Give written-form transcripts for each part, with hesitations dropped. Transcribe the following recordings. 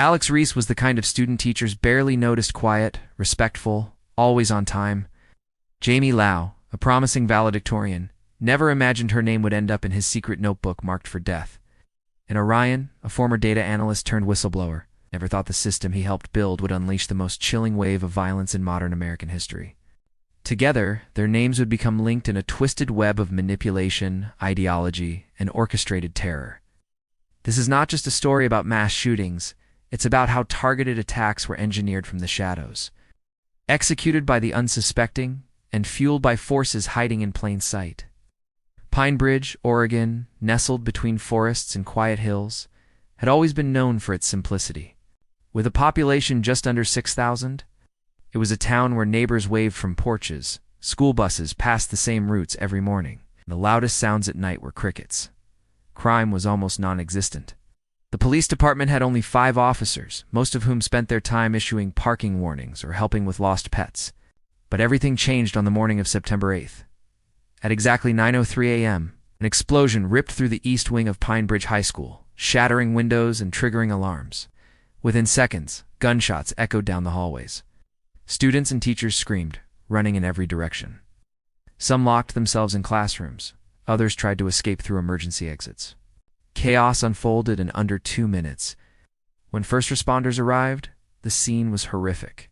Alex Reece was the kind of student teachers barely noticed, quiet, respectful, always on time. Jamie Lau, a promising valedictorian, never imagined her name would end up in his secret notebook marked for death. And Orion, a former data analyst turned whistleblower, never thought the system he helped build would unleash the most chilling wave of violence in modern American history. Together, their names would become linked in a twisted web of manipulation, ideology, and orchestrated terror. This is not just a story about mass shootings, it's about how targeted attacks were engineered from the shadows, executed by the unsuspecting, and fueled by forces hiding in plain sight. Pinebridge, Oregon, nestled between forests and quiet hills, had always been known for its simplicity. With a population just under 6,000, it was a town where neighbors waved from porches, school buses passed the same routes every morning, and the loudest sounds at night were crickets. Crime was almost non-existent. The police department had only 5 officers, most of whom spent their time issuing parking warnings or helping with lost pets. But everything changed on the morning of September 8th. At exactly 9:03 a.m., an explosion ripped through the east wing of Pinebridge High School, shattering windows and triggering alarms. Within seconds, gunshots echoed down the hallways. Students and teachers screamed, running in every direction. Some locked themselves in classrooms. Others tried to escape through emergency exits. Chaos unfolded in under 2 minutes. When first responders arrived, the scene was horrific.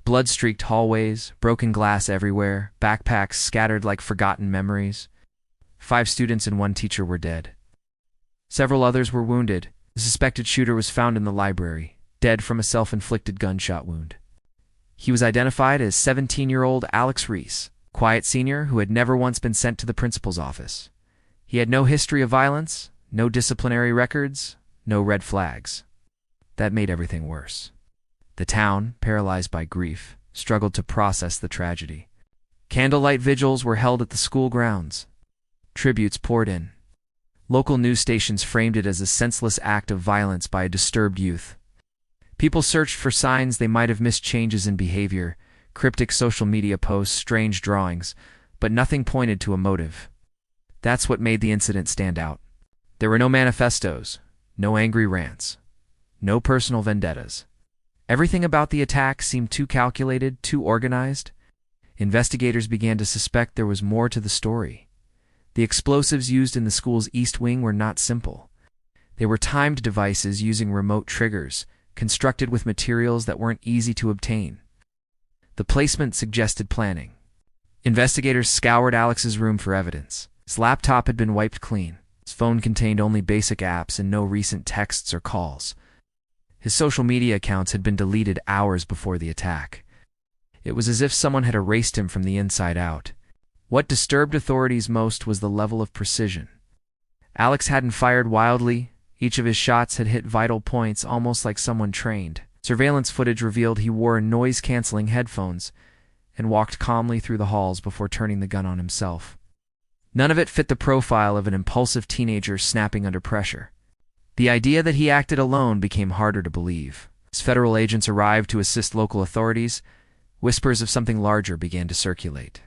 Blood-streaked hallways, broken glass everywhere, backpacks scattered like forgotten memories. 5 students and 1 teacher were dead. Several others were wounded. The suspected shooter was found in the library, dead from a self-inflicted gunshot wound. He was identified as 17-year-old Alex Reece, quiet senior who had never once been sent to the principal's office. He had no history of violence, no disciplinary records, no red flags. That made everything worse. The town, paralyzed by grief, struggled to process the tragedy. Candlelight vigils were held at the school grounds. Tributes poured in. Local news stations framed it as a senseless act of violence by a disturbed youth. People searched for signs they might have missed, changes in behavior, cryptic social media posts, strange drawings, but nothing pointed to a motive. That's what made the incident stand out. There were no manifestos, no angry rants, no personal vendettas. Everything about the attack seemed too calculated, too organized. Investigators began to suspect there was more to the story. The explosives used in the school's east wing were not simple. They were timed devices using remote triggers, constructed with materials that weren't easy to obtain. The placement suggested planning. Investigators scoured Alex's room for evidence. His laptop had been wiped clean. His phone contained only basic apps and no recent texts or calls. His social media accounts had been deleted hours before the attack. It was as if someone had erased him from the inside out. What disturbed authorities most was the level of precision. Alex hadn't fired wildly. Each of his shots had hit vital points, almost like someone trained. Surveillance footage revealed he wore noise-canceling headphones and walked calmly through the halls before turning the gun on himself. None of it fit the profile of an impulsive teenager snapping under pressure. The idea that he acted alone became harder to believe. As federal agents arrived to assist local authorities, whispers of something larger began to circulate.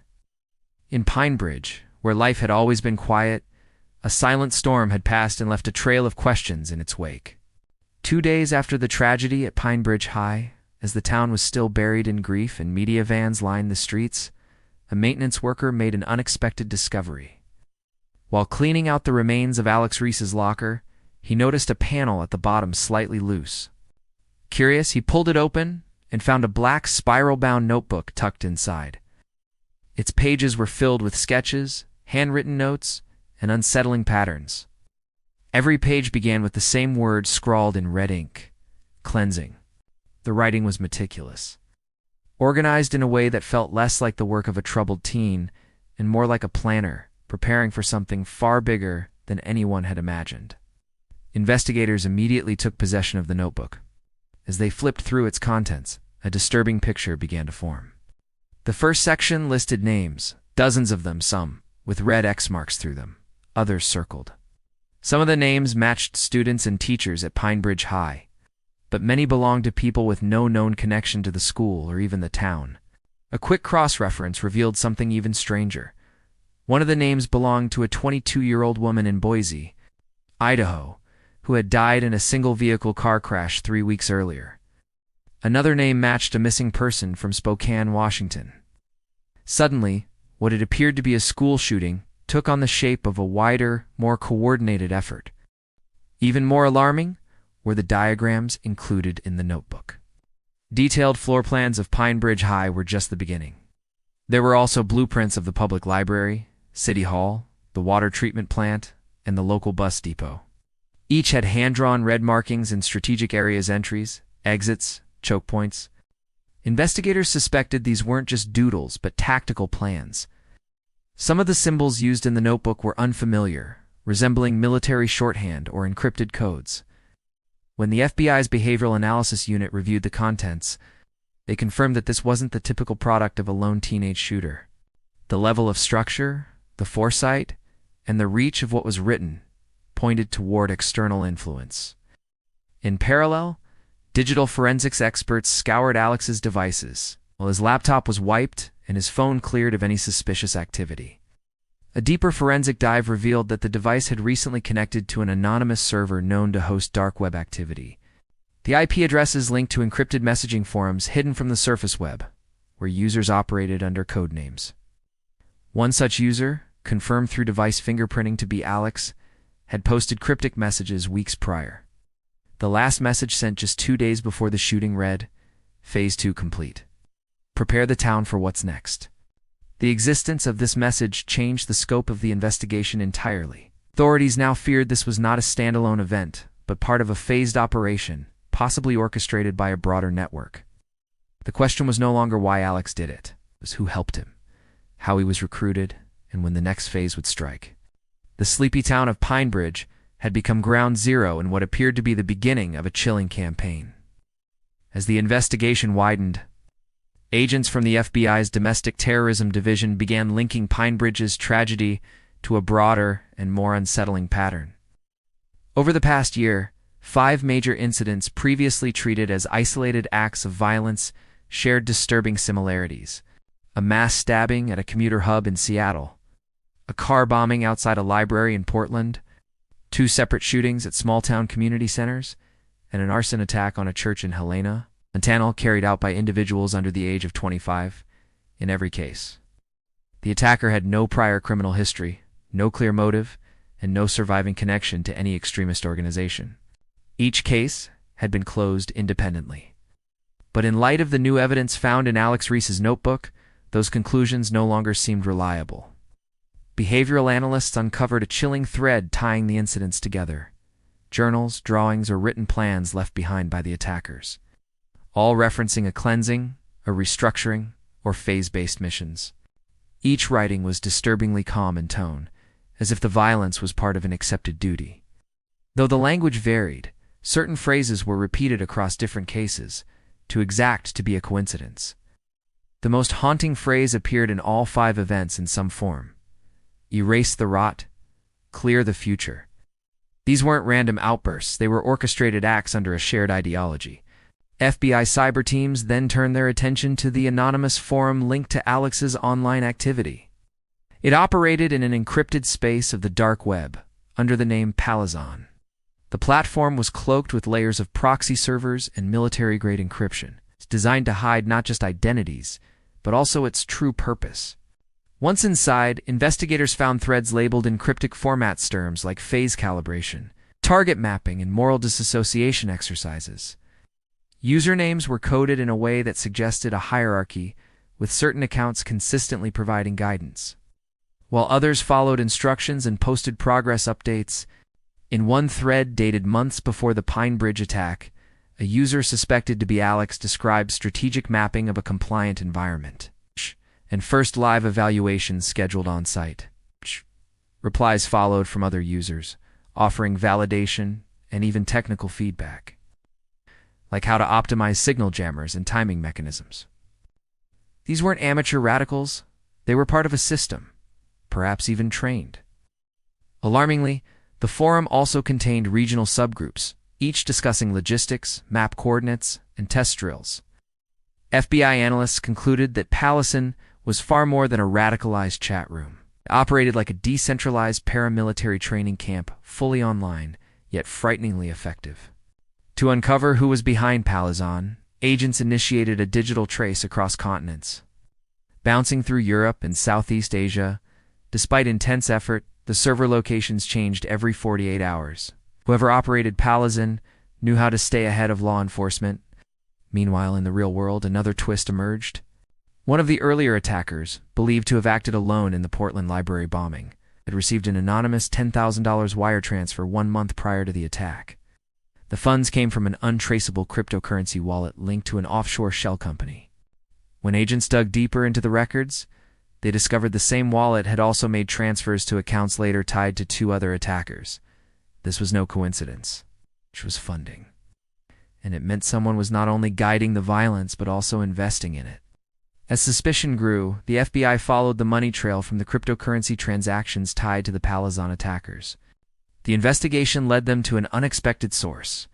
In Pinebridge, where life had always been quiet, a silent storm had passed and left a trail of questions in its wake. 2 days after the tragedy at Pinebridge High, as the town was still buried in grief and media vans lined the streets, a maintenance worker made an unexpected discovery. While cleaning out the remains of Alex Reece's locker, he noticed a panel at the bottom slightly loose. Curious, he pulled it open and found a black spiral-bound notebook tucked inside. Its pages were filled with sketches, handwritten notes, and unsettling patterns. Every page began with the same word scrawled in red ink: cleansing. The writing was meticulous, organized in a way that felt less like the work of a troubled teen and more like a planner, preparing for something far bigger than anyone had imagined. Investigators immediately took possession of the notebook. As they flipped through its contents, a disturbing picture began to form. The first section listed names, dozens of them, some with red X marks through them, others circled. Some of the names matched students and teachers at Pinebridge High, but many belonged to people with no known connection to the school or even the town. A quick cross-reference revealed something even stranger. One of the names belonged to a 22-year-old woman in Boise, Idaho, who who had died in a single-vehicle car crash 3 weeks earlier. Another name matched a missing person from Spokane, Washington. Suddenly, what had appeared to be a school shooting took on the shape of a wider, more coordinated effort. Even more alarming were the diagrams included in the notebook. Detailed floor plans of Pinebridge High were just the beginning. There were also blueprints of the public library, city hall, the water treatment plant, and the local bus depot. Each had hand-drawn red markings in strategic areas, entries, exits, choke points. Investigators suspected these weren't just doodles, but tactical plans. Some of the symbols used in the notebook were unfamiliar, resembling military shorthand or encrypted codes. When the FBI's Behavioral Analysis Unit reviewed the contents, they confirmed that this wasn't the typical product of a lone teenage shooter. The level of structure, the foresight, and the reach of what was written pointed toward external influence. In parallel, digital forensics experts scoured Alex's devices, while his laptop was wiped and his phone cleared of any suspicious activity. A deeper forensic dive revealed that the device had recently connected to an anonymous server known to host dark web activity. The IP addresses linked to encrypted messaging forums hidden from the surface web, where users operated under code names. One such user, confirmed through device fingerprinting to be Alex, had posted cryptic messages weeks prior. The last message sent just 2 days before the shooting read, "Phase 2 complete. Prepare the town for what's next." The existence of this message changed the scope of the investigation entirely. Authorities now feared this was not a standalone event, but part of a phased operation, possibly orchestrated by a broader network. The question was no longer why Alex did it. It was who helped him, how he was recruited, and when the next phase would strike. The sleepy town of Pinebridge had become ground zero in what appeared to be the beginning of a chilling campaign. As the investigation widened, agents from the FBI's Domestic Terrorism Division began linking Pinebridge's tragedy to a broader and more unsettling pattern. Over the past year, 5 major incidents previously treated as isolated acts of violence shared disturbing similarities. A mass stabbing at a commuter hub in Seattle, a car bombing outside a library in Portland, 2 separate shootings at small-town community centers, and an arson attack on a church in Helena, Montana, carried out by individuals under the age of 25, in every case. The attacker had no prior criminal history, no clear motive, and no surviving connection to any extremist organization. Each case had been closed independently. But in light of the new evidence found in Alex Reece's notebook, those conclusions no longer seemed reliable. Behavioral analysts uncovered a chilling thread tying the incidents together: journals, drawings, or written plans left behind by the attackers, all referencing a cleansing, a restructuring, or phase-based missions. Each writing was disturbingly calm in tone, as if the violence was part of an accepted duty. Though the language varied, certain phrases were repeated across different cases, too exact to be a coincidence. The most haunting phrase appeared in all 5 events in some form: erase the rot, clear the future. These weren't random outbursts, they were orchestrated acts under a shared ideology. FBI cyber teams then turned their attention to the anonymous forum linked to Alex's online activity. It operated in an encrypted space of the dark web, under the name PaleSun. The platform was cloaked with layers of proxy servers and military-grade encryption. It's designed to hide not just identities, but also its true purpose. Once inside, investigators found threads labeled in cryptic format terms like phase calibration, target mapping, and moral disassociation exercises. Usernames were coded in a way that suggested a hierarchy, with certain accounts consistently providing guidance, while others followed instructions and posted progress updates. In one thread dated months before the Pinebridge attack, a user suspected to be Alex described strategic mapping of a compliant environment, and first live evaluations scheduled on site. Replies followed from other users, offering validation and even technical feedback, like how to optimize signal jammers and timing mechanisms. These weren't amateur radicals, they were part of a system, perhaps even trained. Alarmingly, the forum also contained regional subgroups, each discussing logistics, map coordinates, and test drills. FBI analysts concluded that PaleSun was far more than a radicalized chat room. It operated like a decentralized paramilitary training camp, fully online, yet frighteningly effective. To uncover who was behind PaleSun, agents initiated a digital trace across continents. Bouncing through Europe and Southeast Asia, despite intense effort, the server locations changed every 48 hours. Whoever operated PaleSun knew how to stay ahead of law enforcement. Meanwhile, in the real world, another twist emerged. One of the earlier attackers, believed to have acted alone in the Portland library bombing, had received an anonymous $10,000 wire transfer 1 month prior to the attack. The funds came from an untraceable cryptocurrency wallet linked to an offshore shell company. When agents dug deeper into the records, they discovered the same wallet had also made transfers to accounts later tied to 2 other attackers. This was no coincidence, which was funding. And it meant someone was not only guiding the violence but also investing in it. As suspicion grew, the FBI followed the money trail from the cryptocurrency transactions tied to the PaleSun attackers. The investigation led them to an unexpected source,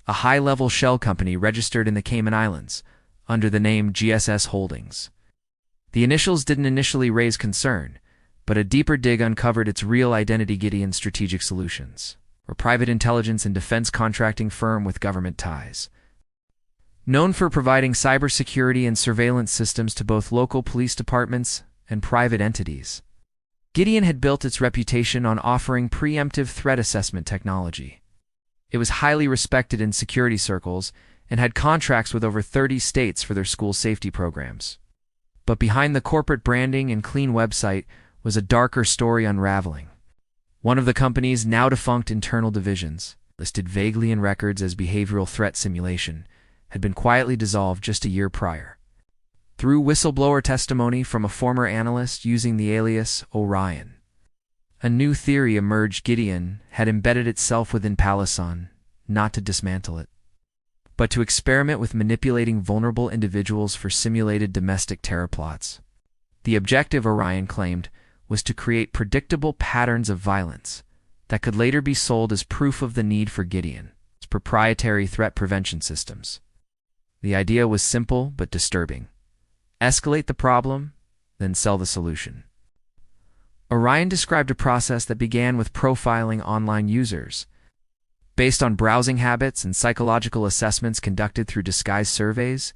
a high-level shell company registered in the Cayman Islands under the name GSS Holdings. The initials didn't initially raise concern, but a deeper dig uncovered its real identity: Gideon Strategic Solutions, a private intelligence and defense contracting firm with government ties. Known for providing cybersecurity and surveillance systems to both local police departments and private entities, Gideon had built its reputation on offering preemptive threat assessment technology. It was highly respected in security circles and had contracts with over 30 states for their school safety programs. But behind the corporate branding and clean website was a darker story unraveling. One of the company's now-defunct internal divisions, listed vaguely in records as behavioral threat simulation, had been quietly dissolved just a year prior. Through whistleblower testimony from a former analyst using the alias Orion, a new theory emerged: Gideon had embedded itself within PaleSun, not to dismantle it, but to experiment with manipulating vulnerable individuals for simulated domestic terror plots. The objective, Orion claimed, was to create predictable patterns of violence that could later be sold as proof of the need for Gideon's proprietary threat prevention systems. The idea was simple but disturbing. Escalate the problem, then sell the solution. Orion described a process that began with profiling online users. Based on browsing habits and psychological assessments conducted through disguised surveys,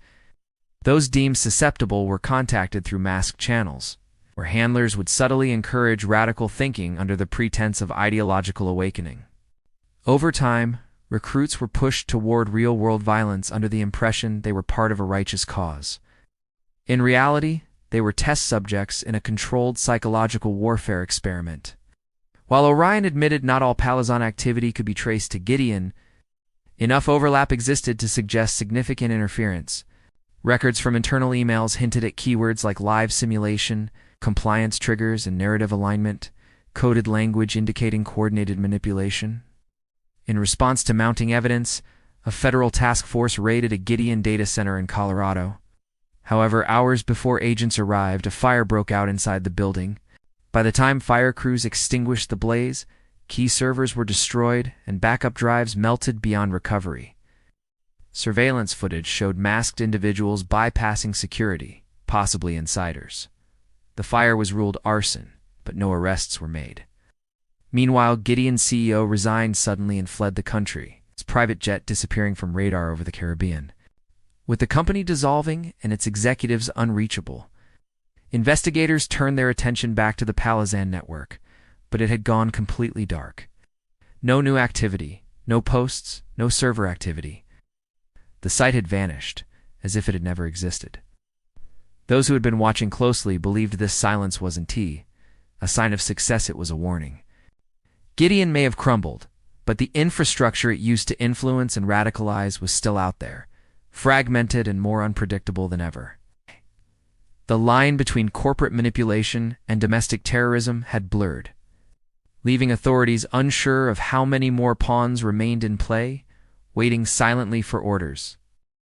those deemed susceptible were contacted through masked channels, where handlers would subtly encourage radical thinking under the pretense of ideological awakening. Over time, recruits were pushed toward real-world violence under the impression they were part of a righteous cause. In reality, they were test subjects in a controlled psychological warfare experiment. While Orion admitted not all PaleSun activity could be traced to Gideon, enough overlap existed to suggest significant interference. Records from internal emails hinted at keywords like live simulation, compliance triggers, and narrative alignment, coded language indicating coordinated manipulation. In response to mounting evidence, a federal task force raided a Gideon data center in Colorado. However, hours before agents arrived, a fire broke out inside the building. By the time fire crews extinguished the blaze, key servers were destroyed and backup drives melted beyond recovery. Surveillance footage showed masked individuals bypassing security, possibly insiders. The fire was ruled arson, but no arrests were made. Meanwhile, Gideon's CEO resigned suddenly and fled the country, his private jet disappearing from radar over the Caribbean. With the company dissolving and its executives unreachable, investigators turned their attention back to the PaleSun network, but it had gone completely dark. No new activity, no posts, no server activity. The site had vanished, as if it had never existed. Those who had been watching closely believed this silence wasn't a sign of success. It was a warning. Gideon may have crumbled, but the infrastructure it used to influence and radicalize was still out there, fragmented and more unpredictable than ever. The line between corporate manipulation and domestic terrorism had blurred, leaving authorities unsure of how many more pawns remained in play, waiting silently for orders.